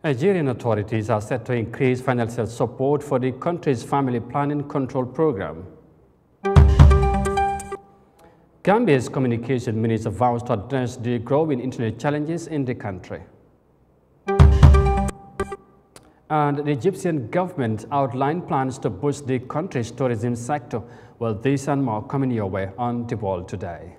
Nigerian authorities are set to increase financial support for the country's family planning control program. Gambia's communication minister vows to address the growing internet challenges in the country. And the Egyptian government outlined plans to boost the country's tourism sector. Well, this and more coming your way on The World Today.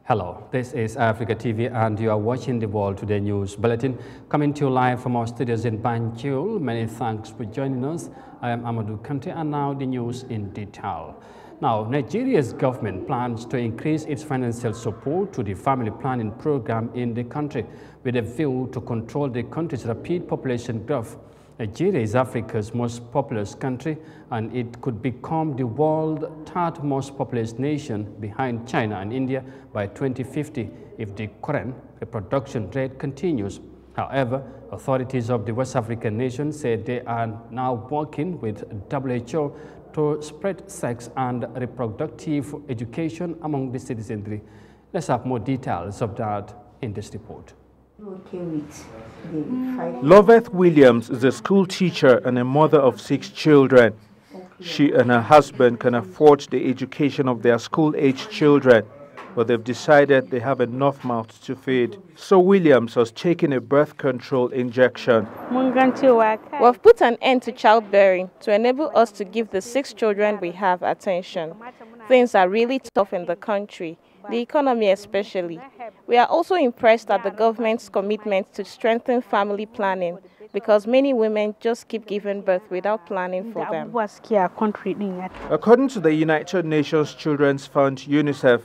Hello, this is Eyeafrica TV and you are watching the World Today News Bulletin coming to you live from our studios in Banjul. Many thanks for joining us. I am Amadou Kante and now the news in detail. Now, Nigeria's government plans to increase its financial support to the family planning program in the country with a view to control the country's rapid population growth. Nigeria is Africa's most populous country and it could become the world's third most populous nation behind China and India by 2050 if the current reproduction rate continues. However, authorities of the West African nation say they are now working with WHO to spread sex and reproductive education among the citizenry. Let's have more details of that in this report. Loveth Williams is a school teacher and a mother of 6 children. She and her husband can afford the education of their school-age children, but they've decided they have enough mouths to feed. So Williams has taken a birth control injection. We've put an end to childbearing to enable us to give the 6 children we have attention. Things are really tough in the country, the economy especially. We are also impressed at the government's commitment to strengthen family planning because many women just keep giving birth without planning for them. According to the United Nations Children's Fund, UNICEF,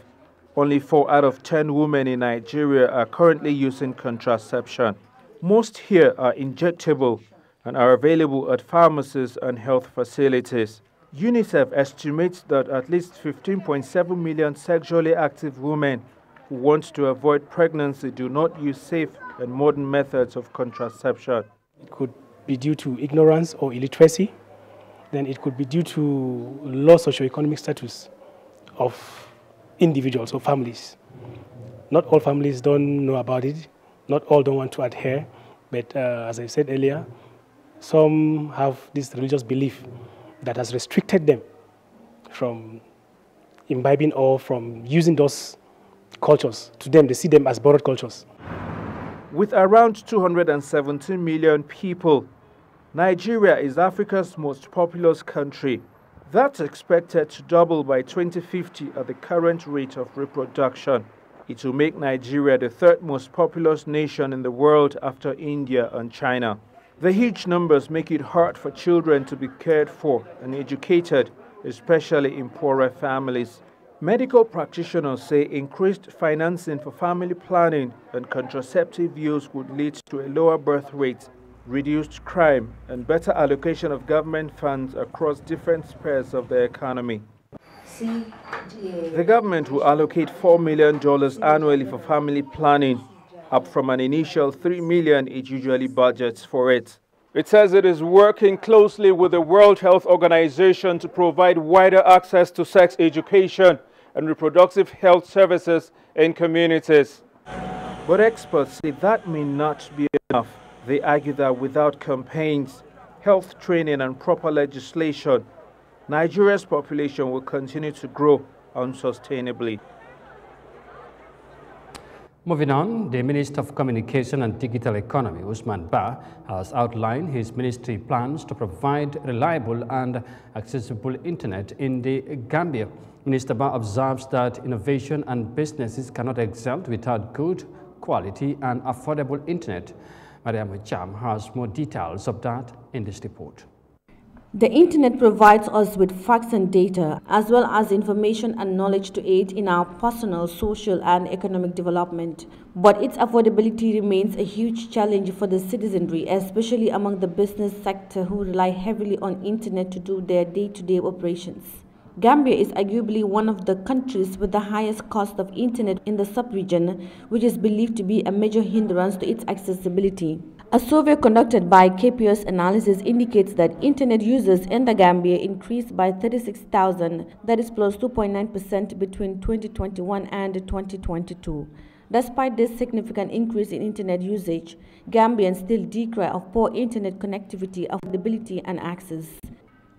only 4 out of 10 women in Nigeria are currently using contraception. Most here are injectable and are available at pharmacies and health facilities. UNICEF estimates that at least 15.7 million sexually active women who want to avoid pregnancy do not use safe and modern methods of contraception. It could be due to ignorance or illiteracy. Then it could be due to low socioeconomic status of individuals or families. Not all families don't know about it. Not all don't want to adhere. But as I said earlier, some have this religious belief that has restricted them from imbibing or from using those cultures. To them, they see them as borrowed cultures. With around 217 million people, Nigeria is Africa's most populous country. That's expected to double by 2050 at the current rate of reproduction. It will make Nigeria the 3rd most populous nation in the world after India and China. The huge numbers make it hard for children to be cared for and educated, especially in poorer families. Medical practitioners say increased financing for family planning and contraceptive use would lead to a lower birth rate, reduced crime, and better allocation of government funds across different spheres of the economy. The government will allocate $4 million annually for family planning, up from an initial $3 million it usually budgets for it. It says it is working closely with the World Health Organization to provide wider access to sex education and reproductive health services in communities. But experts say that may not be enough. They argue that without campaigns, health training and proper legislation, Nigeria's population will continue to grow unsustainably. Moving on, the Minister of Communication and Digital Economy, Usman Ba, has outlined his ministry plans to provide reliable and accessible internet in the Gambia. Minister Ba observes that innovation and businesses cannot excel without good, quality and affordable internet. Yahya Jammeh has more details of that in this report. The internet provides us with facts and data, as well as information and knowledge to aid in our personal, social and economic development. But its affordability remains a huge challenge for the citizenry, especially among the business sector who rely heavily on internet to do their day-to-day operations. Gambia is arguably one of the countries with the highest cost of internet in the sub-region, which is believed to be a major hindrance to its accessibility. A survey conducted by KPS Analysis indicates that internet users in the Gambia increased by 36,000, that is plus 2.9% between 2021 and 2022. Despite this significant increase in internet usage, Gambians still decry of poor internet connectivity, affordability, and access.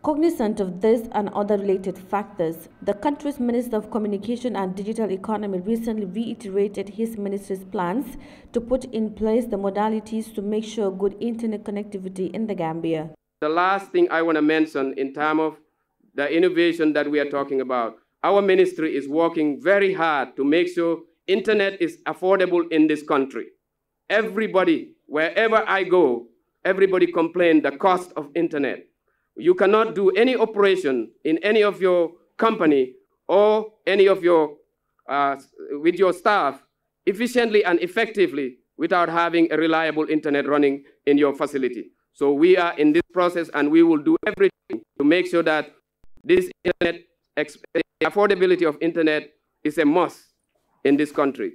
Cognizant of this and other related factors, the country's Minister of Communication and Digital Economy recently reiterated his ministry's plans to put in place the modalities to make sure good internet connectivity in the Gambia. The last thing I want to mention in terms of the innovation that we are talking about, our ministry is working very hard to make sure internet is affordable in this country. Everybody, wherever I go, everybody complains the cost of internet. You cannot do any operation in any of your company or any of your, with your staff efficiently and effectively without having a reliable internet running in your facility. So we are in this process and we will do everything to make sure that this internet, affordability of internet is a must in this country.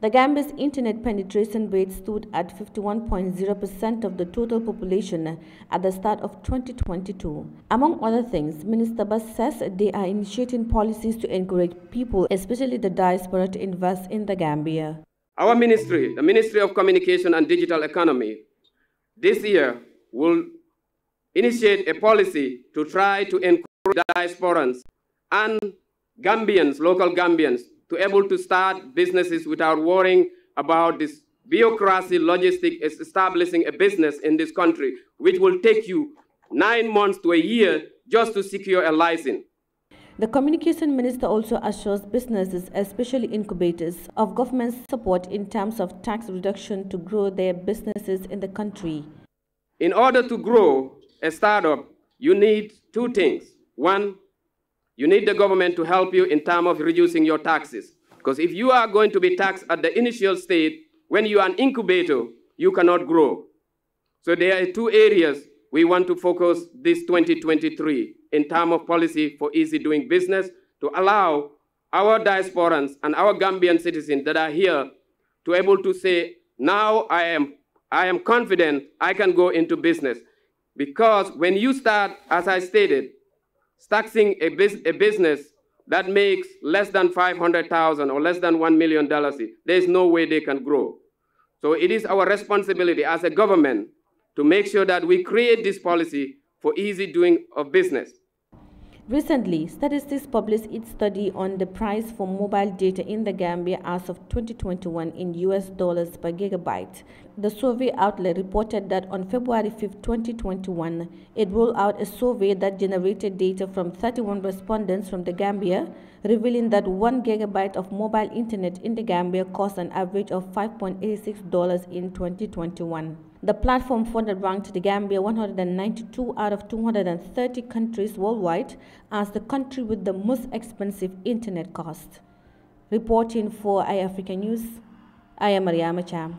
The Gambia's internet penetration rate stood at 51.0% of the total population at the start of 2022. Among other things, Minister Bass says they are initiating policies to encourage people, especially the diaspora, to invest in the Gambia. Our ministry, the Ministry of Communication and Digital Economy, this year will initiate a policy to try to encourage diasporans and Gambians, local Gambians, to able to start businesses without worrying about this bureaucracy, logistic, establishing a business in this country, which will take you 9 months to a year just to secure a license. The Communication Minister also assures businesses, especially incubators, of government support in terms of tax reduction to grow their businesses in the country. In order to grow a startup, you need two things. One, you need the government to help you in terms of reducing your taxes. Because if you are going to be taxed at the initial stage, when you are an incubator, you cannot grow. So there are two areas we want to focus this 2023 in terms of policy for easy doing business to allow our diasporans and our Gambian citizens that are here to able to say, now I am confident I can go into business. Because when you start, as I stated, taxing a business that makes less than $500,000 or less than $1 million, there's no way they can grow. So it is our responsibility as a government to make sure that we create this policy for easy doing of business. Recently, Statistics published its study on the price for mobile data in the Gambia as of 2021 in US dollars per gigabyte. The survey outlet reported that on February 5, 2021, it rolled out a survey that generated data from 31 respondents from the Gambia, revealing that 1 gigabyte of mobile internet in the Gambia cost an average of $5.86 in 2021. The platform further ranked the Gambia 192 out of 230 countries worldwide as the country with the most expensive internet cost. Reporting for Eyeafrica News, I am Yahya Jammeh.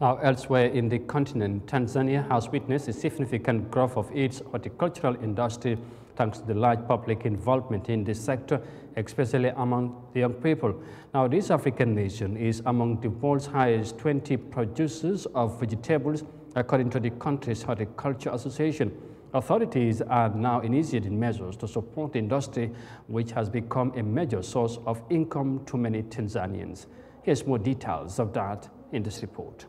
Now, elsewhere in the continent, Tanzania has witnessed a significant growth of its horticultural industry thanks to the large public involvement in this sector, especially among the young people. Now, this African nation is among the world's highest 20 producers of vegetables, according to the country's Horticulture Association. Authorities are now initiating measures to support the industry, which has become a major source of income to many Tanzanians. Here's more details of that in this report.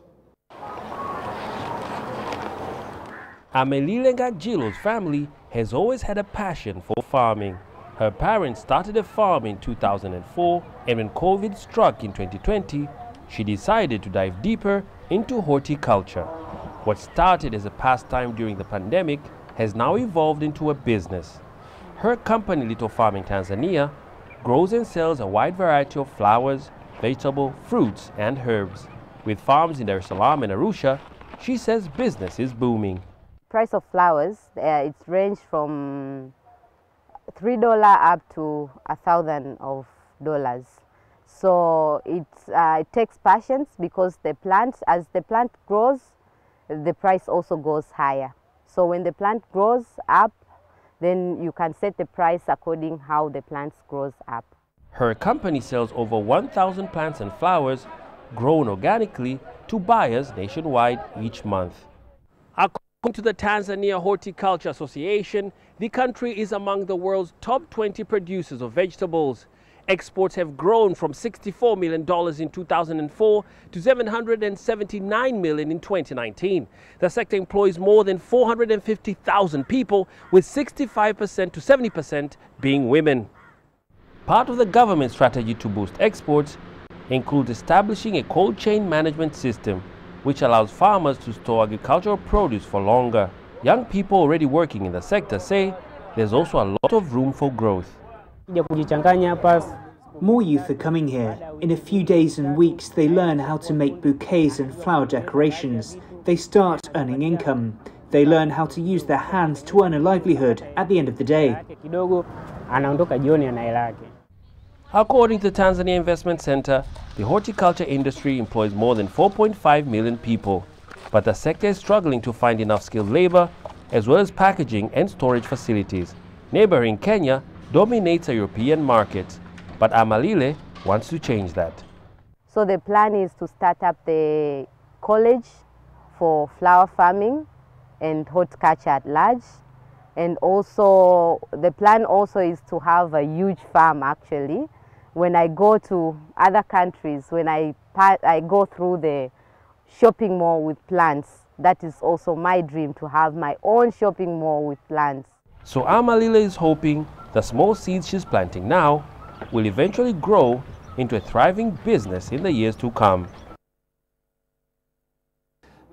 Amelilenga Jilo's family has always had a passion for farming. Her parents started a farm in 2004, and when COVID struck in 2020, she decided to dive deeper into horticulture. What started as a pastime during the pandemic has now evolved into a business. Her company, Little Farming Tanzania, grows and sells a wide variety of flowers, vegetables, fruits, and herbs. With farms in Dar es Salaam and Arusha, she says business is booming. Price of flowers, it's ranged from $3 up to $1,000. So it takes patience because as the plant grows, the price also goes higher. So when the plant grows up, then you can set the price according how the plants grows up. Her company sells over 1,000 plants and flowers grown organically to buyers nationwide each month. According to the Tanzania Horticulture Association, the country is among the world's top 20 producers of vegetables. Exports have grown from $64 million in 2004 to $779 million in 2019. The sector employs more than 450,000 people, with 65% to 70% being women. Part of the government's strategy to boost exports includes establishing a cold chain management system which allows farmers to store agricultural produce for longer. Young people already working in the sector say there's also a lot of room for growth. More youth are coming here. In a few days and weeks, they learn how to make bouquets and flower decorations. They start earning income. They learn how to use their hands to earn a livelihood at the end of the day. According to the Tanzania Investment Center, the horticulture industry employs more than 4.5 million people. But the sector is struggling to find enough skilled labor, as well as packaging and storage facilities. Neighboring Kenya dominates the European market, but Amalile wants to change that. So the plan is to start up the college for flower farming and horticulture at large. And also, the plan also is to have a huge farm actually. When I go to other countries, when I go through the shopping mall with plants, that is also my dream, to have my own shopping mall with plants. So Amalile is hoping the small seeds she's planting now will eventually grow into a thriving business in the years to come.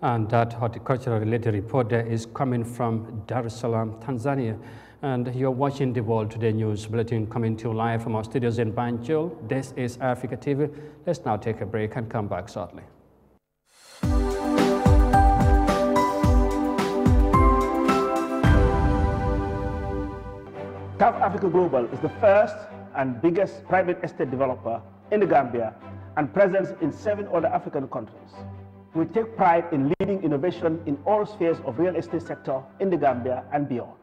And that horticultural-related report there is coming from Dar es Salaam, Tanzania. And you're watching the World Today News Bulletin coming to you live from our studios in Banjul. This is Eyeafrica TV. Let's now take a break and come back shortly. South Africa Global is the first and biggest private estate developer in the Gambia and present in 7 other African countries. We take pride in leading innovation in all spheres of real estate sector in the Gambia and beyond.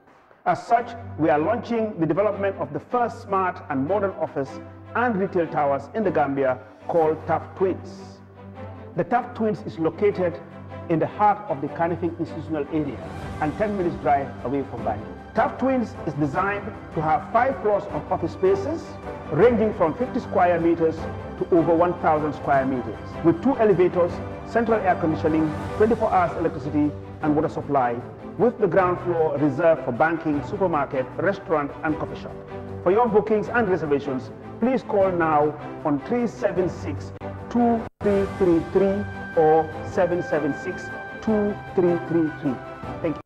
As such, we are launching the development of the first smart and modern office and retail towers in the Gambia called Taft Twins. The Taft Twins is located in the heart of the Kanifing institutional area and 10 minutes drive away from Banjul. Taft Twins is designed to have 5 floors of office spaces ranging from 50 square meters to over 1,000 square meters with 2 elevators, central air conditioning, 24 hours electricity and water supply, with the ground floor reserved for banking, supermarket, restaurant and coffee shop. For your bookings and reservations, please call now on 376-2333 or 776-2333. Thank you.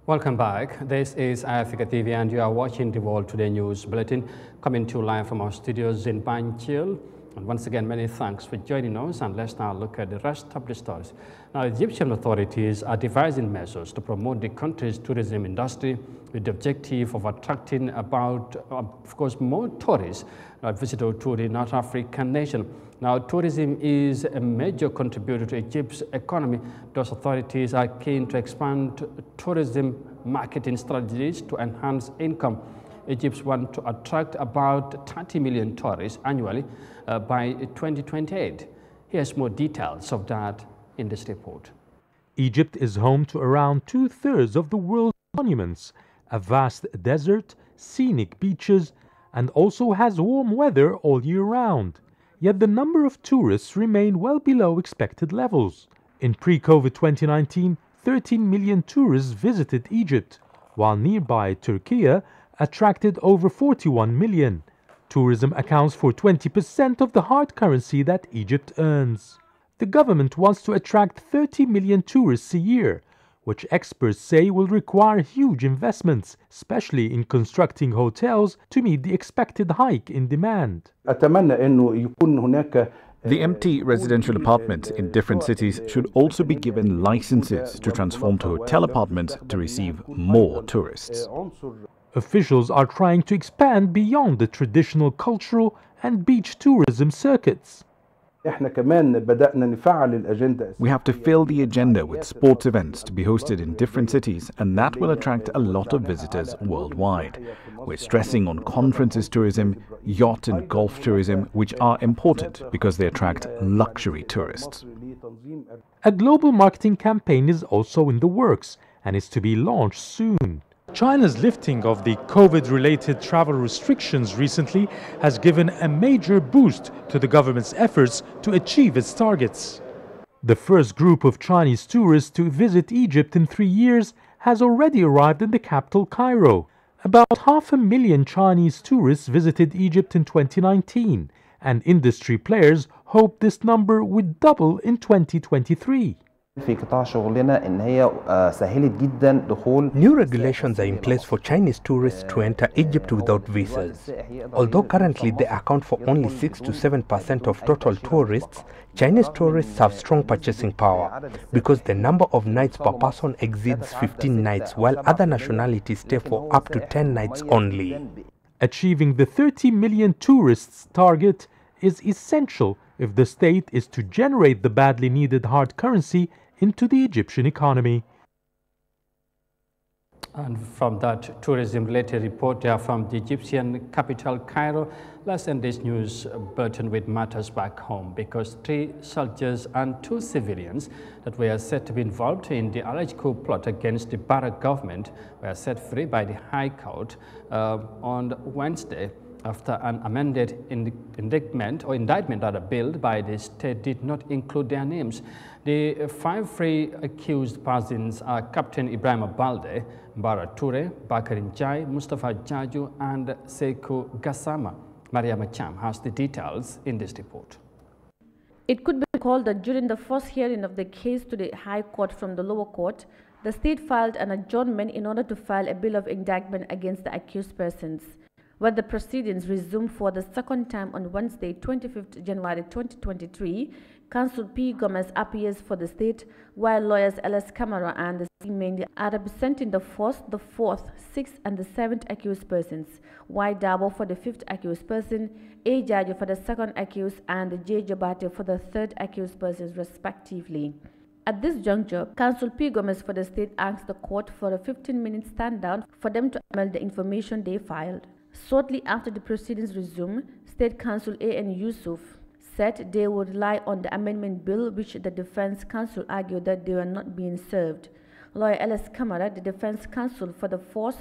Welcome back. This is Eyeafrica TV and you are watching the World Today News Bulletin coming to you live from our studios in Banjul. And once again, many thanks for joining us, and let's now look at the rest of the stories. Now, Egyptian authorities are devising measures to promote the country's tourism industry with the objective of attracting about, of course, more tourists visitors to the North African nation. Now, tourism is a major contributor to Egypt's economy. Those authorities are keen to expand tourism marketing strategies to enhance income. Egypt wants to attract about 30 million tourists annually by 2028. Here's more details of that in this report. Egypt is home to around 2/3 of the world's monuments, a vast desert, scenic beaches, and also has warm weather all year round. Yet the number of tourists remain well below expected levels. In pre-COVID 2019, 13 million tourists visited Egypt, while nearby Turkey attracted over 41 million. Tourism accounts for 20% of the hard currency that Egypt earns. The government wants to attract 30 million tourists a year, which experts say will require huge investments, especially in constructing hotels to meet the expected hike in demand. The empty residential apartments in different cities should also be given licenses to transform to hotel apartments to receive more tourists. Officials are trying to expand beyond the traditional cultural and beach tourism circuits. We have to fill the agenda with sports events to be hosted in different cities, and that will attract a lot of visitors worldwide. We're stressing on conferences tourism, yacht and golf tourism, which are important because they attract luxury tourists. A global marketing campaign is also in the works and is to be launched soon. China's lifting of the COVID-related travel restrictions recently has given a major boost to the government's efforts to achieve its targets. The first group of Chinese tourists to visit Egypt in 3 years has already arrived in the capital, Cairo. About 500,000 Chinese tourists visited Egypt in 2019, and industry players hope this number would double in 2023. New regulations are in place for Chinese tourists to enter Egypt without visas. Although currently they account for only 6 to 7% of total tourists, Chinese tourists have strong purchasing power because the number of nights per person exceeds 15 nights, while other nationalities stay for up to 10 nights only. Achieving the 30 million tourists target is essential if the state is to generate the badly needed hard currency into the Egyptian economy. And from that tourism-related report there from the Egyptian capital, Cairo, let's end this news bulletin with matters back home, because 3 soldiers and 2 civilians that were said to be involved in the alleged coup plot against the Barra government were set free by the High Court on Wednesday, after an amended indictment bill by the state did not include their names. The 5 free accused persons are Captain Ibrahim Balde, Bara Toure, Bakarin Jai, Mustafa Jaju, and Sekou Gassama. Maria Macham has the details in this report. It could be recalled that during the first hearing of the case to the High Court from the lower court, the state filed an adjournment in order to file a bill of indictment against the accused persons. When the proceedings resumed for the second time on Wednesday, 25th January 2023, Counsel P. Gomez appears for the state, while lawyers L.S. Camara and the C. Mendy are representing the 1st, the 4th, 6th, and the 7th accused persons, Y. Dabo for the 5th accused person, A. Jajo for the 2nd accused, and J. Jobate for the 3rd accused persons, respectively. At this juncture, Counsel P. Gomez for the state asked the court for a 15-minute stand-down for them to amend the information they filed. Shortly after the proceedings resumed, State Counsel A.N. Yusuf said they would rely on the amendment bill, which the defense counsel argued that they were not being served. Lawyer L.S. Camara, the defense counsel for the 4th,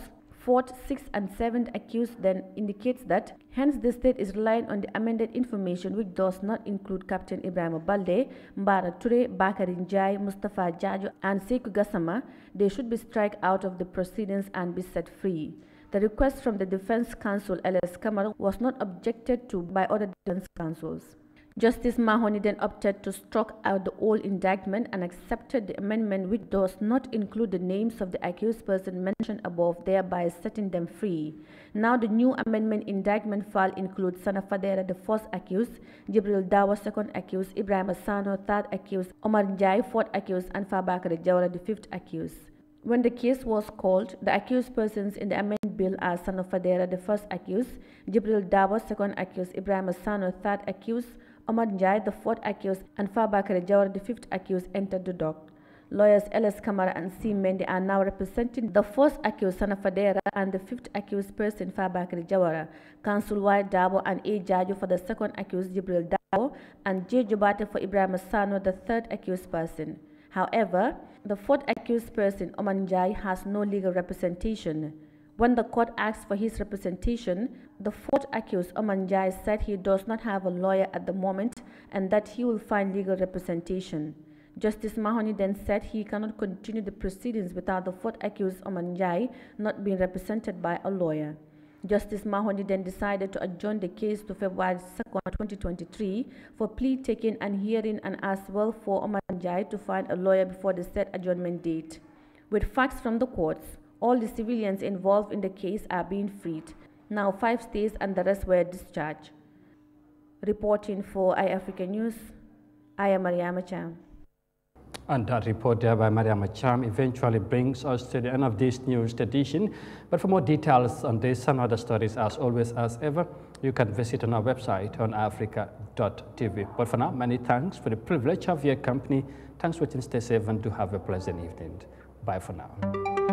6th, and 7th accused, then indicates that hence the state is relying on the amended information, which does not include Captain Ibrahim Balde, Mbara Toure, Bakarin Jai, Mustafa Jajo, and Sekou Gassama. They should be struck out of the proceedings and be set free. The request from the defense counsel L.S. Camara was not objected to by other defense counsels. Justice Mahoney then opted to strike out the old indictment and accepted the amendment, which does not include the names of the accused person mentioned above, thereby setting them free. Now the new amendment indictment file includes Sana Fadera, the 1st accused, Jibril Dawa, 2nd accused, Ibrahim Asano, 3rd accused, Omar Njai, 4th accused, and Fabakary Jawara, the 5th accused. When the case was called, the accused persons in the amendment bill are Sana Fadera, the 1st accused, Jibril Dawa, 2nd accused, Ibrahim Asano, 3rd accused, Omar Njai, the 4th accused, and Fabakary Jawara, the 5th accused, entered the dock. Lawyers L.S. Camara and C. Mendy are now representing the 1st accused, Sana Fadera, and the 5th accused person, Fabakary Jawara. Counsel Y. Dabo and A. Jajo for the 2nd accused, Jibril Dabo, and J. Jobate for Ibrahim Asano, the 3rd accused person. However, the 4th accused person, Omar Njai, has no legal representation. When the court asked for his representation, the 4th accused, Omar Njai, said he does not have a lawyer at the moment and that he will find legal representation. Justice Mahoney then said he cannot continue the proceedings without the 4th accused, Omar Njai, not being represented by a lawyer. Justice Mahoney then decided to adjourn the case to February 2, 2023 for plea taking and hearing, and as well for Omar Njai to find a lawyer before the set adjournment date. With facts from the courts, all the civilians involved in the case are being freed. Now 5 stayed and the rest were discharged. Reporting for Eyeafrica News, I am Yahya Jammeh. And that report there by Yahya Jammeh eventually brings us to the end of this news edition. But for more details on this and other stories, as always, as ever, you can visit on our website on Eyeafrica.tv. But for now, many thanks for the privilege of your company. Thanks for watching. Stay safe and do have a pleasant evening. Bye for now.